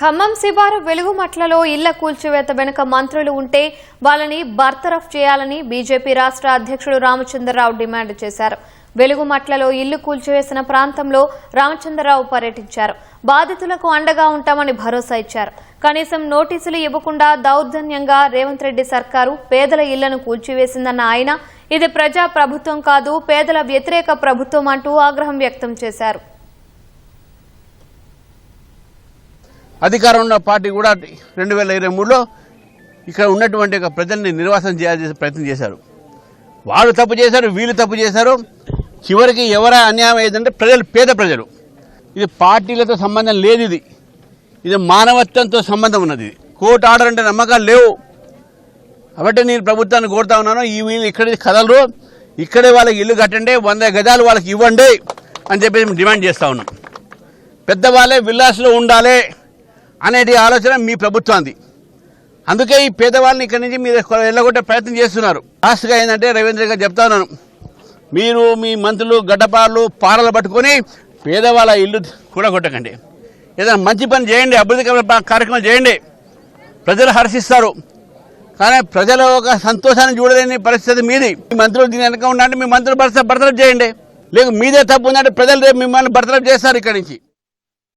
ఖమ్మం శివారు వెలుగుమట్లలో ఇళ్ల కూల్చివేత వెనుక మంత్రులు ఉంటే వాళ్ళని బర్తరఫ్ చేయాలని బీజేపీ రాష్ట్ర అధ్యక్షుడు రామచంద్రరావు డిమాండ్ చేశారు. వెలుగుమట్లలో ఇల్లు కూల్చివేసిన ప్రాంతంలో రామచంద్రరావు పర్యటించారు. బాధితులకు అండగా ఉంటామని భరోసా ఇచ్చారు. కనీసం నోటీసులు ఇవ్వకుండా దౌర్జన్యంగా రేవంత్ రెడ్డి సర్కారు పేదల ఇళ్లను కూల్చివేసిందన్న ఆయన ఇది ప్రజా ప్రభుత్వం కాదు, పేదల వ్యతిరేక ప్రభుత్వం అంటూ ఆగ్రహం వ్యక్తం చేశారు. అధికారం ఉన్న పార్టీ కూడా 2023లో ఇక్కడ ఉన్నటువంటి ప్రజల్ని నిర్వాసనం చేయాల్సిన ప్రయత్నం చేశారు. వాళ్ళు తప్పు చేశారు, వీళ్ళు తప్పు చేశారు. చివరికి ఎవరా అన్యాయం అయ్యేదంటే పేద ప్రజలు. ఇది పార్టీలతో సంబంధం లేదు, ఇది మానవత్వంతో సంబంధం ఉన్నది. కోర్టు ఆర్డర్ అంటే నమ్మకాలు లేవు. కాబట్టి నేను ప్రభుత్వాన్ని కోరుతా ఉన్నాను, ఈ వీళ్ళు ఇక్కడ కదలరు, ఇక్కడే వాళ్ళకి ఇల్లు కట్టండి, 100 గజాలు వాళ్ళకి ఇవ్వండి అని చెప్పి మేము డిమాండ్ చేస్తూ ఉన్నాం. పెద్దవాళ్ళే విల్లాస్లో ఉండాలి అనేది ఆలోచన మీ ప్రభుత్వానికి. అందుకే ఈ పేదవాళ్ళని ఇక్కడి నుంచి మీరు వెళ్ళగొట్టే ప్రయత్నం చేస్తున్నారు. లాస్ట్గా ఏంటంటే రవీంద్ర గారు చెప్తా ఉన్నాను, మీరు మీ మంత్రులు గడ్డపార్లు పారలు పట్టుకొని పేదవాళ్ళ ఇల్లు కూడా కొట్టకండి. ఏదైనా మంచి పని చేయండి, అభివృద్ధి కార్యక్రమాలు చేయండి, ప్రజలు హర్షిస్తారు. కానీ ప్రజల ఒక సంతోషాన్ని చూడలేని పరిస్థితి మీది. మీ మంత్రులు దీని వెనక ఉండండి, మీ మంత్రులు బర్తరఫ్ చేయండి. లేక మీదే తప్పు ఉందంటే ప్రజలు రేపు మిమ్మల్ని బర్తరఫ్ చేస్తారు ఇక్కడి నుంచి.